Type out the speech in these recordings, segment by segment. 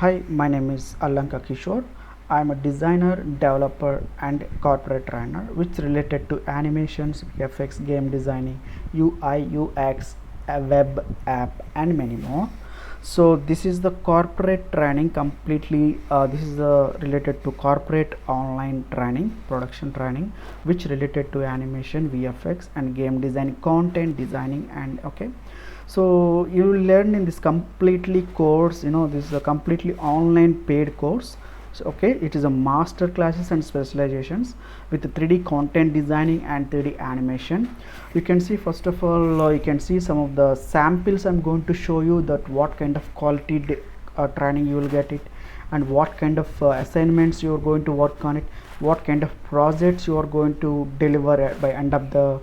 Hi, my name is Kishore. I am a designer, developer and corporate trainer which related to animations, VFX, game designing, UI, UX, a web app and many more. So this is the corporate training completely. This is related to corporate online training, production training, which related to animation, VFX and game design, content designing and okay. So you will learn in this completely course, this is a completely online paid course. So okay, it is a master classes and specializations with 3D content designing and 3D animation. You can see, first of all, you can see some of the samples. I'm going to show you that what kind of quality training you will get it, and what kind of assignments you are going to work on it, what kind of projects you are going to deliver by end of the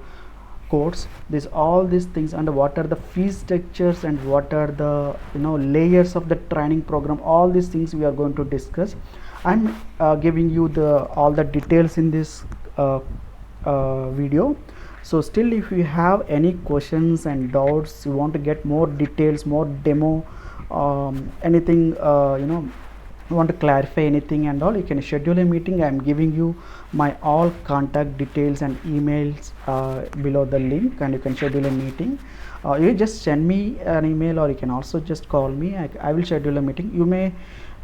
course, this all these things, and what are the fee structures and what are the layers of the training program. All these things we are going to discuss. I'm giving you the all the details in this video. So still, if you have any questions and doubts, you want to get more details, more demo, anything, want to clarify anything and all, you can schedule a meeting. I am giving you my all contact details and emails below the link, and you can schedule a meeting. You just send me an email, or you can also just call me. I will schedule a meeting. You may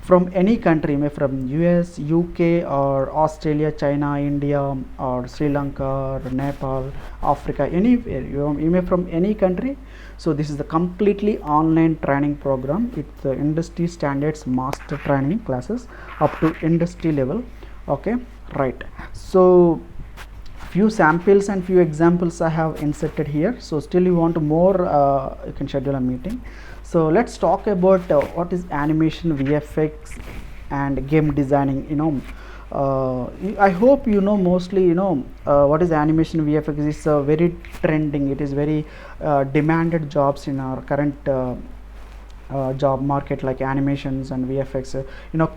from any country, may from US, UK or Australia, China, India or Sri Lanka or Nepal, Africa, anywhere. You may from any country. So this is the completely online training program. It's the industry standards master training classes up to industry level. Okay, right. So few samples and few examples I have inserted here. So still you want more, you can schedule a meeting. So let's talk about what is animation, VFX and game designing. I hope mostly what is animation, VFX is very trending. It is very demanded jobs in our current job market, like animations and VFX.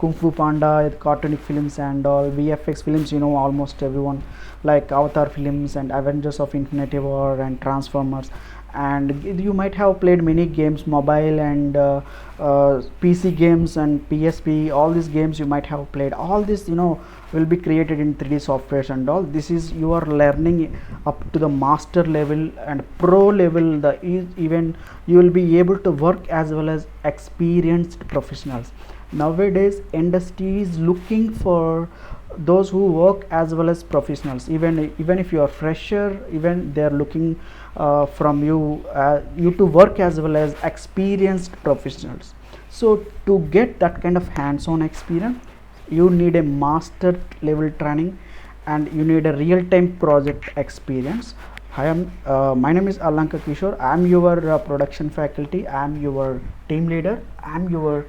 Kung Fu Panda, cartoonic films and all, VFX films, almost everyone, like Avatar films and Avengers of Infinity War and Transformers. And you might have played many games, mobile and PC games and PSP. All these games you might have played. All this will be created in 3D softwares and all. This is you are learning up to the master level and pro level. Even you will be able to work as well as experienced professionals. Nowadays industry is looking for those who work as well as professionals. Even if you are fresher, even they are looking from you to work as well as experienced professionals. So to get that kind of hands-on experience, you need a master level training and you need a real-time project experience. My name is Kishore. I am your production faculty. I am your team leader. I am your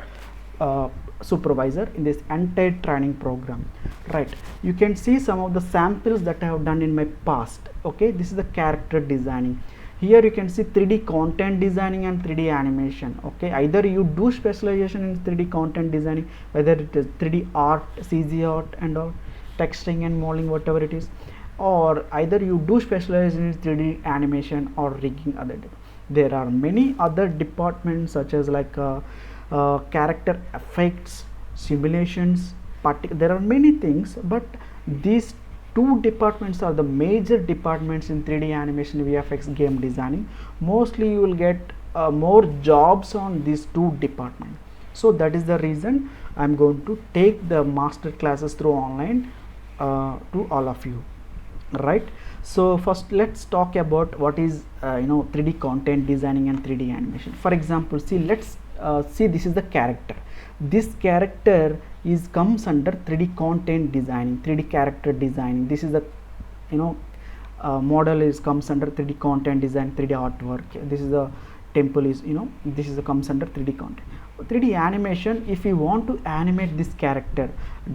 supervisor in this entire training program. Right, you can see some of the samples that I have done in my past. Okay, this is the character designing. Here you can see 3D content designing and 3D animation. Okay, either you do specialization in 3D content designing, whether it is 3D art, CG art and all, texturing and modeling, whatever it is, or either you do specialization in 3D animation or rigging. There are many other departments such as like character effects, simulations, there are many things, but these two departments are the major departments in 3D animation, VFX, game designing. Mostly you will get more jobs on these two departments. So that is the reason I am going to take the master classes through online to all of you. Right, so first let's talk about what is 3D content designing and 3D animation. For example, see, let's see, this is the character. This character comes under 3D content designing, 3D character designing. This is the model comes under 3D content design, 3D artwork. This is the temple this is comes under 3D content. 3D animation, if you want to animate this character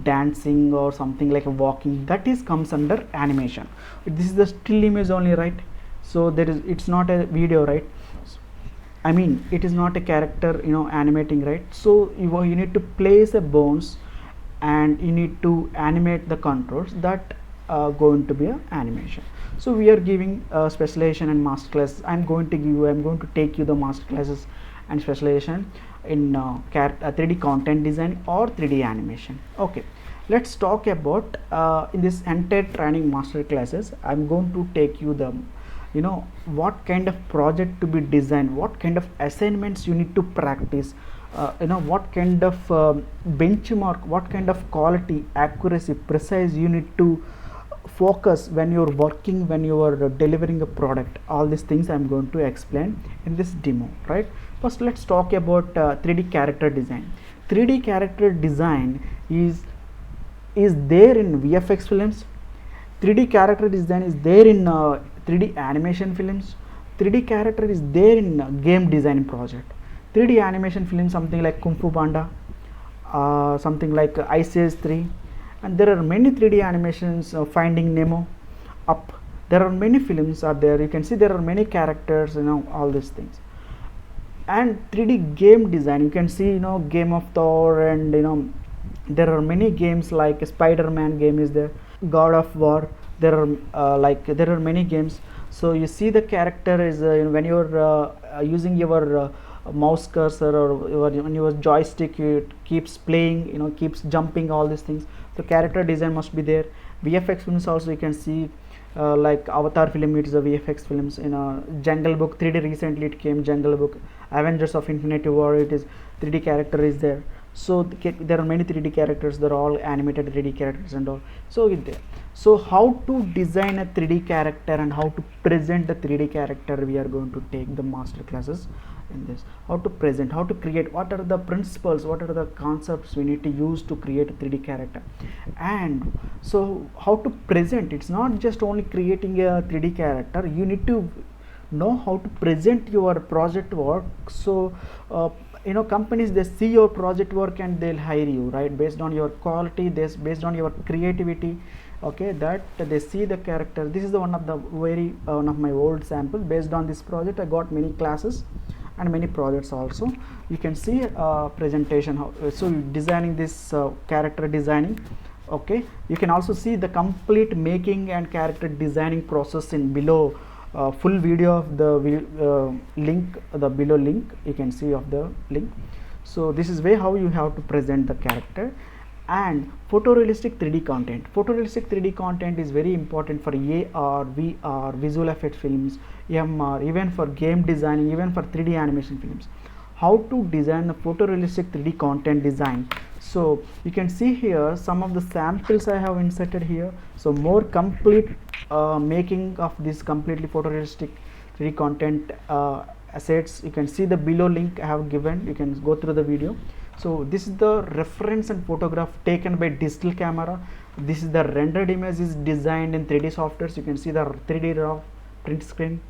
dancing or something like a walking, that comes under animation. This is the still image only, right? So it's not a video, right? I mean, it is not a character animating, right? So you need to place a bones and you need to animate the controls. That going to be a animation. So we are giving specialization and master classes. I'm going to take you the master classes and specialization. in 3D content design or 3D animation. Okay, let's talk about in this entire training master classes I'm going to take you the what kind of project to be designed, what kind of assignments you need to practice, what kind of benchmark, what kind of quality, accuracy, precise you need to focus when you're working, when you are delivering a product. All these things I'm going to explain in this demo, right? First let's talk about 3D character design. 3D character design is there in VFX films. 3D character design is there in 3D animation films. 3D character is there in game design project. 3D animation film something like Kung Fu Panda, something like Ice Age 3, and there are many 3D animations, Finding Nemo, Up. There are many films are there. You can see there are many characters, all these things. And 3D game design, you can see Game of Thor, and there are many games like Spider-Man game is there, God of War. There are there are many games. So you see the character is when you are using your mouse cursor or your joystick, it keeps playing, keeps jumping, all these things. So character design must be there. VFX films also you can see like Avatar film, it is a VFX films. Jungle Book 3D, recently it came, Jungle Book. Avengers of Infinity War, it is 3D character is there. So there are many 3D characters, they're all animated 3D characters and all. So it there. So how to design a 3D character and how to present the 3D character, we are going to take the master classes in this. How to present, how to create, what are the principles, what are the concepts we need to use to create a 3D character. And so how to present, it's not just only creating a 3D character, you need to know how to present your project work. So companies, they see your project work and they'll hire you, right, based on your quality, based on your creativity. Okay, that they see the character. This is the one of my old samples. Based on this project I got many classes and many projects also. You can see presentation, so designing this character designing. Okay, you can also see the complete making and character designing process in below. Full video of the link, the below link, you can see of the link. So this is way how you have to present the character. And photorealistic 3D content. Photorealistic 3D content is very important for AR, VR, visual effect films, MR, even for game designing, even for 3D animation films. How to design the photorealistic 3D content design. So you can see here some of the samples I have inserted here. So more complete making of this completely photorealistic 3D content assets, you can see the below link I have given. You can go through the video. So this is the reference and photograph taken by digital camera. This is the rendered image is designed in 3D softwares. You can see the 3D raw print screen.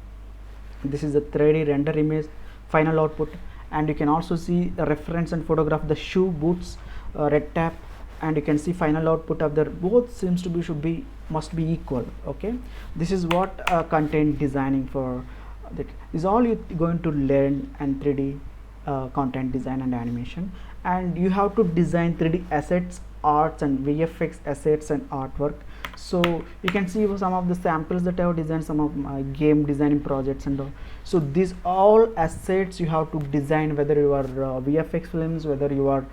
This is the 3D render image, final output. And you can also see the reference and photograph the shoe, boots, red tap, and you can see final output of the both seems to be must be equal. Okay, this is what content designing for that is all you going to learn, and 3D content design and animation. And you have to design 3D assets, arts, and VFX assets and artwork. So you can see some of the samples that I have designed, some of my game designing projects and all. So these all assets you have to design, whether you are VFX films, whether you are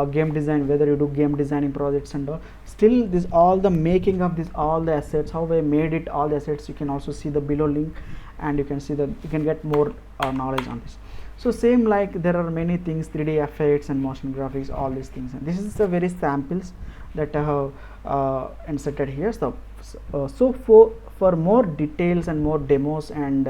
game design, whether you do game designing projects and all. Still this all the making of this all the assets, how I made it, all the assets, you can also see the below link, and you can see that you can get more knowledge on this. So same like there are many things, 3D effects and motion graphics, all these things, and this is the very samples that I have inserted here. So for more details and more demos, and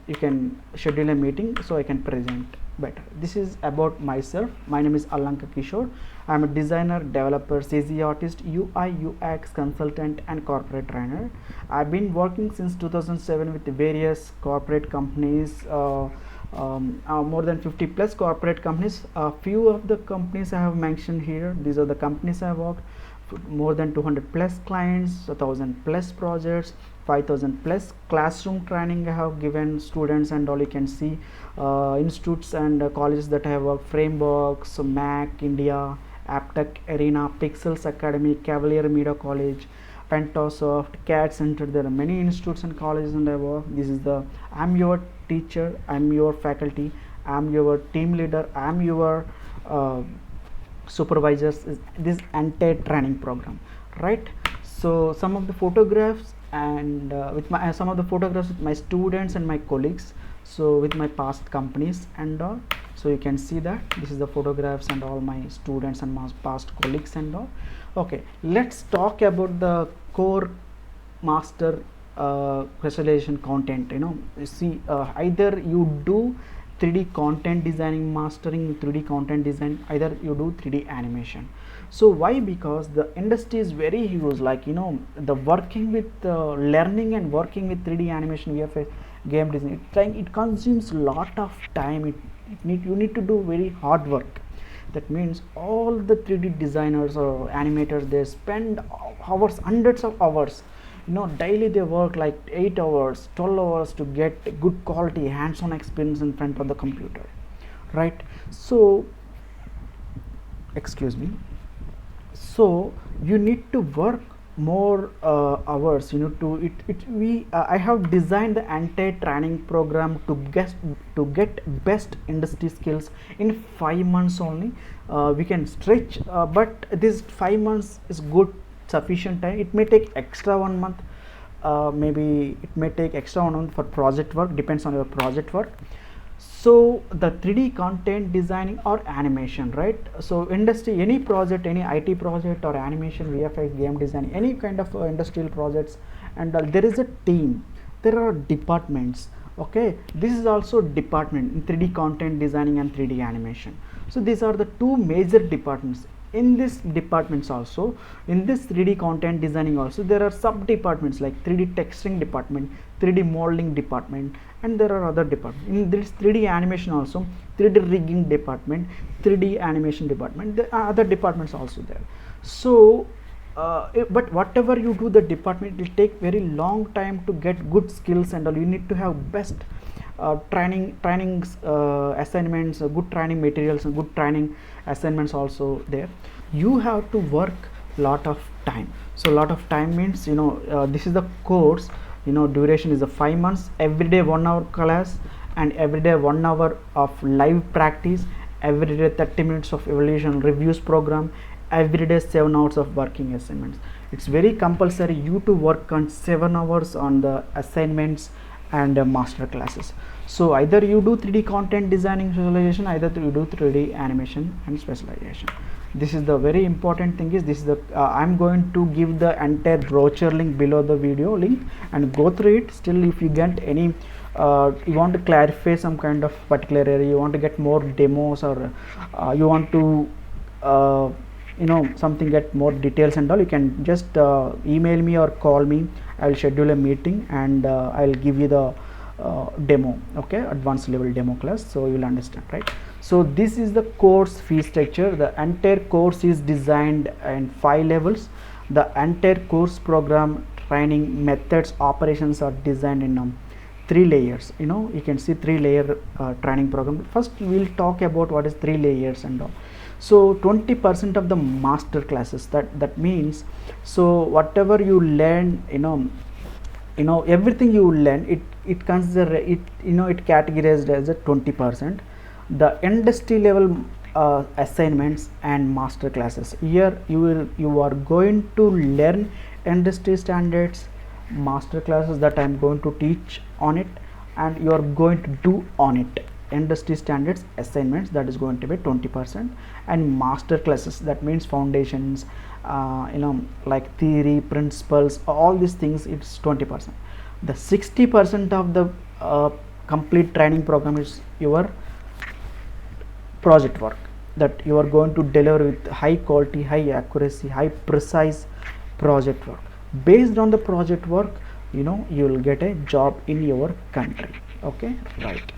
you can schedule a meeting so I can present better. This is about myself. My name is Alanka Kishore. I am a designer, developer, CG artist, UI UX consultant, and corporate trainer. I've been working since 2007 with various corporate companies, more than 50 plus corporate companies. A few of the companies I have mentioned here, these are the companies I worked. More than 200 plus clients, 1000 plus projects, 5000 plus classroom training I have given students and all. You can see institutes and colleges that I have worked: Frameworks, Mac India, Aptech Arena, Pixels Academy, Cavalier Media College, Pentasoft, CAD Center. There are many institutes and colleges and I work. This is the I'm your teacher, I'm your faculty, I'm your team leader, I'm your supervisors, is this entire training program, right? So some of the photographs and with my some of the photographs with my students and my colleagues, so with my past companies and all. So you can see that this is the photographs and all my students and my past colleagues and all. Okay, let's talk about the core master visualization content. You see, either you do 3D content designing, mastering 3D content design, either you do 3D animation. So why? Because the industry is very huge, like the working with learning and working with 3D animation, VFX, game design, it consumes lot of time. You need to do very hard work. That means all the 3D designers or animators, they spend hours, hundreds of hours, daily they work like 8 hours, 12 hours to get good quality hands-on experience in front of the computer, right? So excuse me, so you need to work more hours. You need to I have designed the entire training program to get best industry skills in 5 months only. We can stretch, but this 5 months is good sufficient time. It may take extra 1 month, maybe it may take extra 1 month for project work, depends on your project work. So the 3D content designing or animation, right? So industry, any project, any IT project or animation, VFX, game design, any kind of industrial projects, and there is a team, there are departments. Okay, this is also department in 3D content designing and 3D animation. So these are the two major departments. In this departments also, in this 3D content designing also, there are sub departments like 3D texturing department, 3D modeling department, and there are other departments. In this 3D animation also, 3D rigging department, 3D animation department, there are other departments also there. So but whatever you do the department, it will take very long time to get good skills and all. You need to have best trainings, assignments, good training materials and good training assignments also there. You have to work lot of time. So lot of time means, this is the course, duration is a 5 months, every day 1 hour class, and every day 1 hour of live practice, every day 30 minutes of evaluation reviews program, every day 7 hours of working assignments. It's very compulsory you to work on 7 hours on the assignments and master classes. So either you do 3D content designing visualization, either you do 3D animation and specialization. This is the very important thing. Is this is the I'm going to give the entire brochure link below the video link and go through it. Still, if you get any you want to clarify some kind of particular area, you want to get more demos, or you want to something, get more details and all, you can just email me or call me. I will schedule a meeting and I will give you the demo, okay, advanced level demo class, so you will understand, right? So this is the course fee structure. The entire course is designed in 5 levels. The entire course program, training methods, operations are designed in 3 layers. You can see 3 layer training program. First we will talk about what is 3 layers and all. So 20% of the master classes, that means, so whatever you learn, everything you learn, it consider it, it categorized as a 20%. The industry level assignments and master classes, here you are going to learn industry standards, master classes that I am going to teach on it, and you are going to do on it. Industry standards assignments, that is going to be 20%, and master classes, that means foundations, like theory, principles, all these things, it's 20%. The 60% of the complete training program is your project work, that you are going to deliver with high quality, high accuracy, high precise project work. Based on the project work, you will get a job in your country. Okay, right.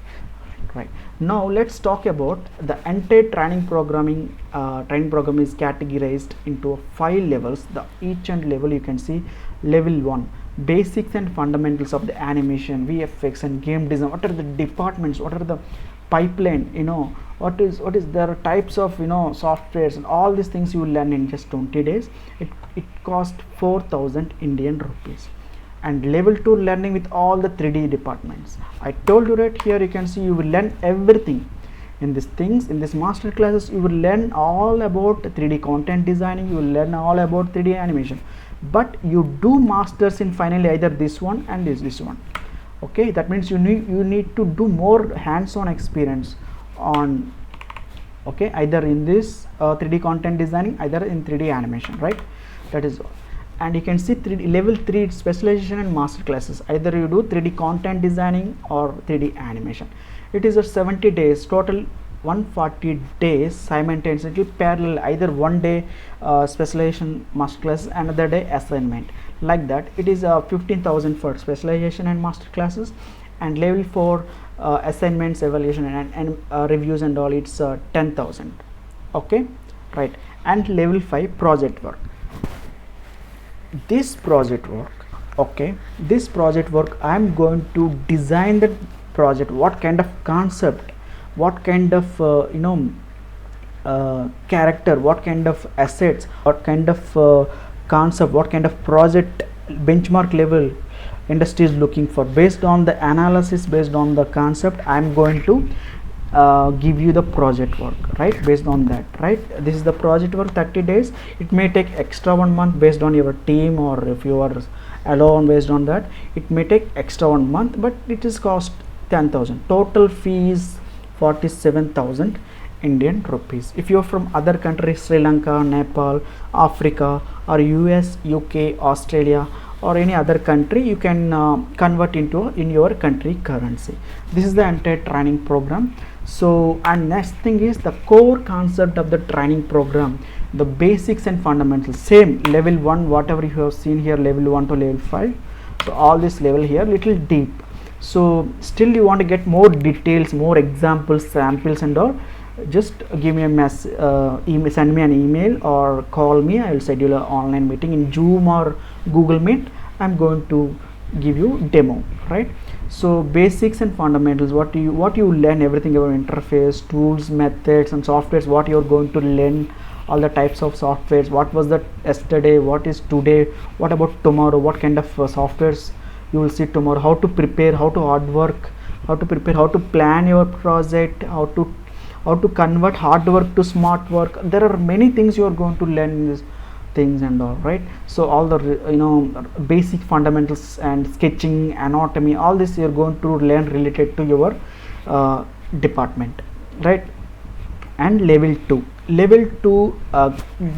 Now let's talk about the entire training programming. Training program is categorized into 5 levels. The each and level, you can see level 1, basics and fundamentals of the animation, VFX and game design. What are the departments, what are the pipeline, what is there are types of softwares, and all these things you will learn in just 20 days. It cost 4,000 Indian rupees. And level 2 learning with all the 3D departments. I told you right here, you can see you will learn everything. In these things, in this master classes, you will learn all about 3D content designing, you will learn all about 3D animation, but you do masters in finally either this one and this one. Okay, that means you need to do more hands-on experience on, okay, either in this 3D content designing, either in 3D animation, right? That is all. And you can see 3D level 3 specialization and master classes, either you do 3D content designing or 3D animation. It is a 70 days total, 140 days simultaneously parallel, either one day specialization master class, another day assignment, like that. It is 15,000 for specialization and master classes, and level 4 assignments, evaluation and reviews and all, it's 10,000. okay, right. And level 5 project work. This project work, okay, this project work, I am going to design the project, what kind of concept, what kind of character, what kind of assets, what kind of concept, what kind of project benchmark level industry is looking for. Based on the analysis, based on the concept, I am going to give you the project work, right? Based on that, right? This is the project work, 30 days. It may take extra 1 month based on your team, or if you are alone, based on that it may take extra 1 month, but it is cost 10,000. Total fees 47,000 Indian rupees. If you are from other countries, Sri Lanka, Nepal, Africa, or US, UK, Australia, or any other country, you can convert into in your country currency. This is the entire training program. So, and next thing is the core concept of the training program, the basics and fundamentals, same level 1, whatever you have seen here, level 1 to level 5. So all this level here little deep. So still you want to get more details, more examples, samples and all, just give me a message, send me an email or call me. I will schedule an online meeting in Zoom or Google Meet. I'm going to give you demo, right? So basics and fundamentals, what you learn, everything about interface, tools, methods and softwares, what you're going to learn, all the types of softwares, what was that yesterday, what is today, what about tomorrow, what kind of softwares you will see tomorrow, how to prepare, how to hard work, how to prepare, how to plan your project, how to convert hard work to smart work. There are many things you are going to learn in this things and all, right? So all the basic fundamentals and sketching, anatomy, all this you are going to learn related to your department, right? And level 2,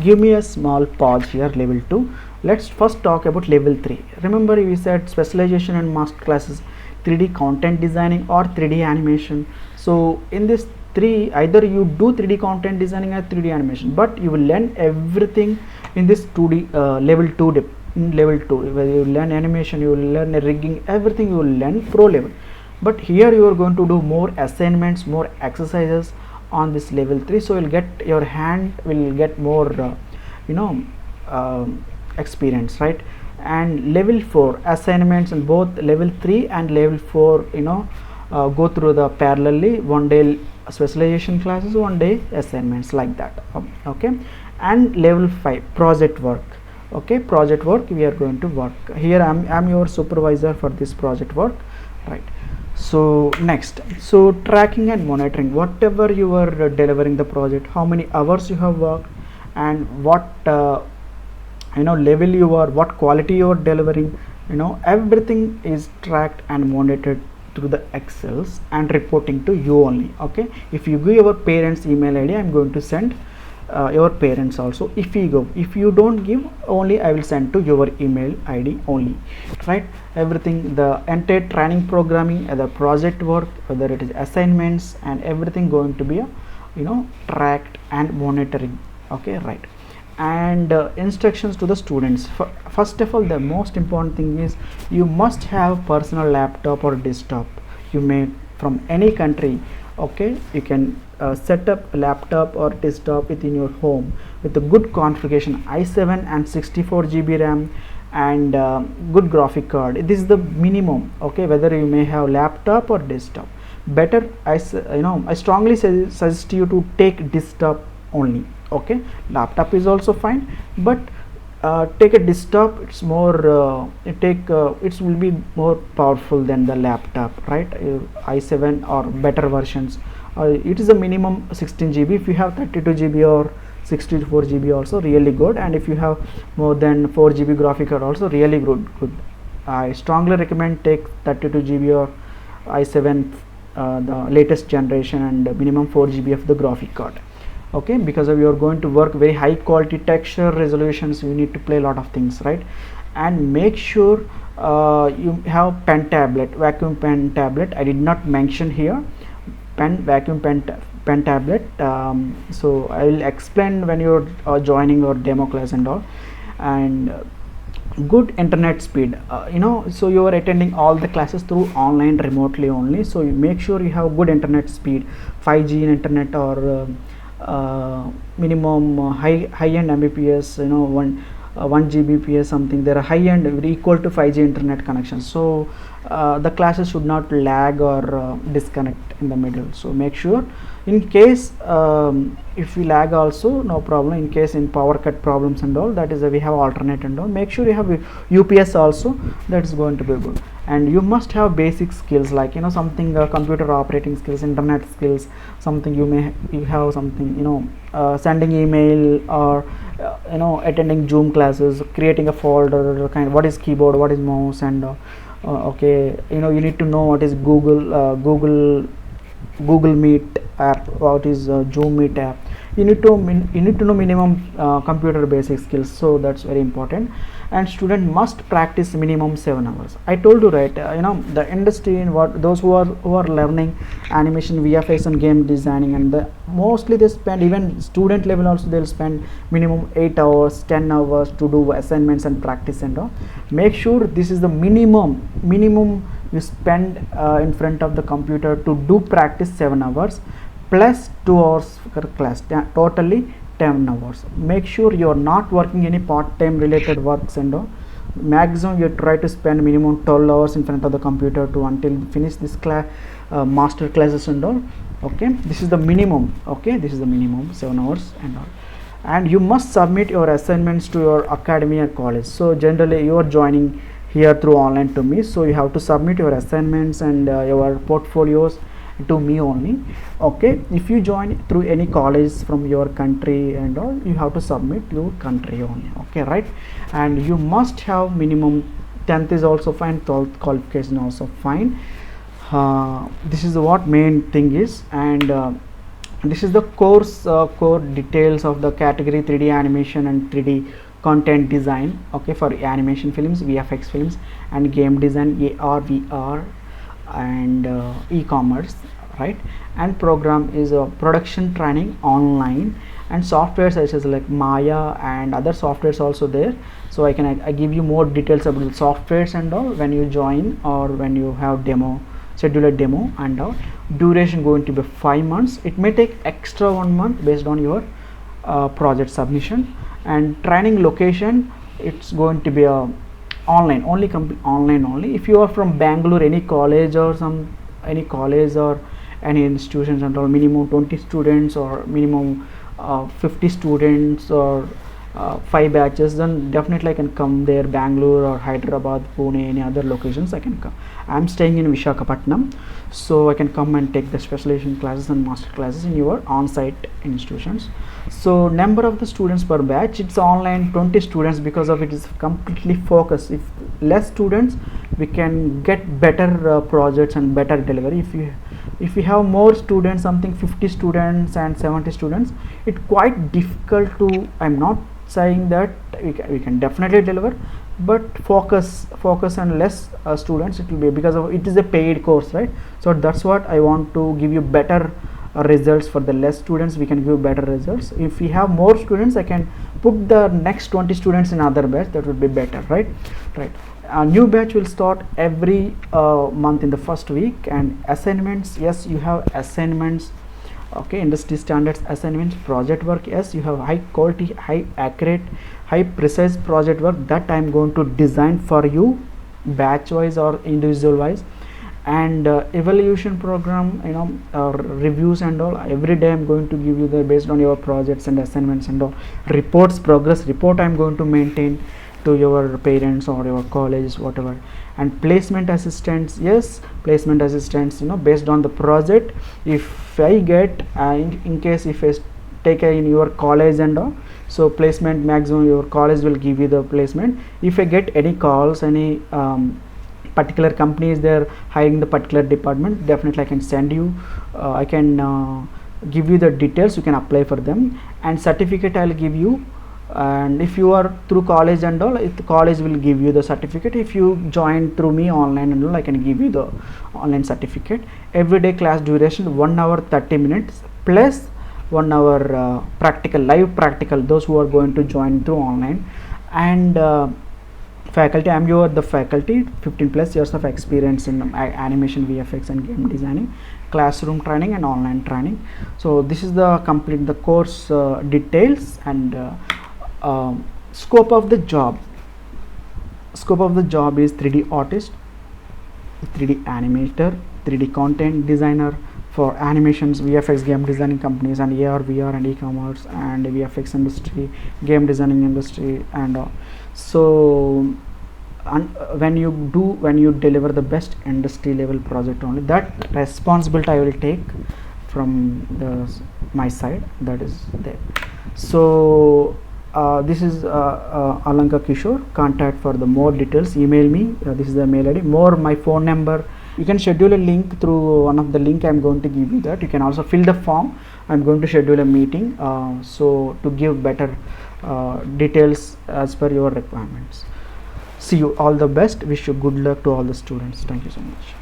give me a small pause here. Level 2, let's first talk about level 3. Remember we said specialization and master classes, 3D content designing or 3D animation. So in this 3, either you do 3D content designing or 3D animation, but you will learn everything in this 2D level 2. In level 2, whether you learn animation, you will learn rigging, everything you will learn pro level. But here you are going to do more assignments, more exercises on this level 3. So you'll get, your hand will get more experience, right? And level 4 assignments in both level 3 and level 4 go through the parallelly, 1 day specialization classes, 1 day assignments, like that. Okay. And level 5 project work. Okay, project work, we are going to work here. I'm your supervisor for this project work, right? So next, so tracking and monitoring, whatever you are delivering the project, how many hours you have worked, and what level you are, what quality you are delivering, everything is tracked and monitored through the Excels and reporting to you only. Okay, if you give your parents email ID, I'm going to send your parents also. If you don't give, only I will send to your email ID only, right? Everything, the entire training programming, the project work, whether it is assignments and everything, going to be tracked and monitoring. Okay, right? And instructions to the students. First of all, the most important thing is you must have personal laptop or desktop. You may from any country. Okay, you can set up a laptop or desktop within your home with a good configuration, i7 and 64 GB RAM and good graphic card. This is the minimum. Okay, whether you may have laptop or desktop, better I strongly suggest you to take desktop only. Okay, laptop is also fine, but take a desktop. It's more it will be more powerful than the laptop, right? i7 or better versions it is a minimum 16 GB. If you have 32 GB or 64 GB also really good, and if you have more than 4 GB graphic card also really good. I strongly recommend take 32 GB or i7 the latest generation, and minimum 4 GB of the graphic card. Okay, because you are going to work very high quality texture resolutions, you need to play a lot of things, right? And make sure you have pen tablet, vacuum pen tablet. I did not mention here vacuum pen tablet, so I will explain when you're joining your demo class and all. And good internet speed, so you are attending all the classes through online remotely only, so you make sure you have good internet speed, 5G internet, or minimum high-end Mbps, 1 Gbps something. There are high-end equal to 5G internet connections, so the classes should not lag or disconnect in the middle. So make sure, in case if we lag also no problem, in case in power cut problems and all, that is we have alternate and all. Make sure you have UPS also, that is going to be good. And you must have basic skills like something computer operating skills, internet skills, something you have something sending email, or attending Zoom classes, creating a folder, what is keyboard, what is mouse, and okay, you need to know what is Google Meet app, what is Zoom Meet app. You need to know minimum computer basic skills, so that's very important. And student must practice minimum 7 hours. I told you, right? The industry, in those who are learning animation, VFX, and game designing, and mostly they spend, even student level also, they'll spend minimum 8 hours, 10 hours to do assignments and practice and all. Make sure this is the minimum you spend in front of the computer to do practice, 7 hours plus 2 hours for class, totally 10 hours. Make sure you are not working any part-time related works and all. Maximum you try to spend minimum 12 hours in front of the computer to until finish this class, master classes and all. Okay, this is the minimum. Okay, this is the minimum 7 hours and all. And you must submit your assignments to your academy or college. So generally you are joining here through online to me, so you have to submit your assignments and your portfolios to me only. Okay, if you join through any college from your country and all, you have to submit your country only. Okay, right? And you must have minimum 10th is also fine, 12th qualification also fine. This is what main thing is. And this is the course core details of the category 3D animation and 3D content design. Okay, for animation films, VFX films, and game design, AR, VR, and e-commerce, right? And program is a production training online, and software such as like Maya and other softwares also there. So I give you more details about the softwares and all when you join, or when you have schedule a demo and all. Duration going to be 5 months. It may take extra 1 month based on your project submission. And training location, it's going to be online only, online only. If you are from Bangalore, any college or any institutions and all, minimum 20 students or minimum 50 students or 5 batches, then definitely I can come there. Bangalore or Hyderabad, Pune, any other locations I can come. I'm staying in Visakhapatnam, so I can come and take the specialization classes and master classes in your on-site institutions. So number of the students per batch, it's online 20 students, because of it is completely focused. If less students, we can get better projects and better delivery. If we have more students, something 50 students and 70 students, it's quite difficult to, I'm not saying that we can definitely deliver, but focus on less students, it will be, because of it is a paid course, right? So that's what I want to give you better results. For the less students, we can give better results. If we have more students, I can put the next 20 students in other batch, that would be better, right? A new batch will start every month in the first week. And assignments, yes, you have assignments. Okay, industry standards assignments. Project work, yes, you have high quality, high accurate, high precise project work that I'm going to design for you, batch wise or individual wise. And evaluation program, reviews and all, every day I'm going to give you the based on your projects and assignments and all. Reports, progress report I'm going to maintain. to your parents or your college, whatever. And placement assistance, yes, placement assistance, based on the project. If I get in case if I take in your college and all, so placement maximum your college will give you the placement. If I get any calls, any particular companies they're hiring the particular department, definitely I can send you, I can give you the details, you can apply for them. And certificate I'll give you, and if you are through college and all, the college will give you the certificate. If you join through me online and all, I can give you the online certificate. Everyday class duration 1 hour 30 minutes plus 1 hour practical, live practical, those who are going to join through online. And faculty, I'm the faculty, 15 plus years of experience in animation, VFX and game designing, classroom training and online training. So this is the complete the course details. And scope of the job is 3D artist, 3D animator, 3D content designer for animations, VFX, game designing companies, and AR, VR and e-commerce and VFX industry, game designing industry and all. So when you deliver the best industry level project, only that responsibility I will take from my side, that is there. So this is Alanka Kishore. Contact for the more details, email me, this is the mail ID, more my phone number. You can schedule a link through one of the link I'm going to give you, that you can also fill the form. I'm going to schedule a meeting so to give better details as per your requirements. See you, all the best, wish you good luck to all the students. Thank you so much.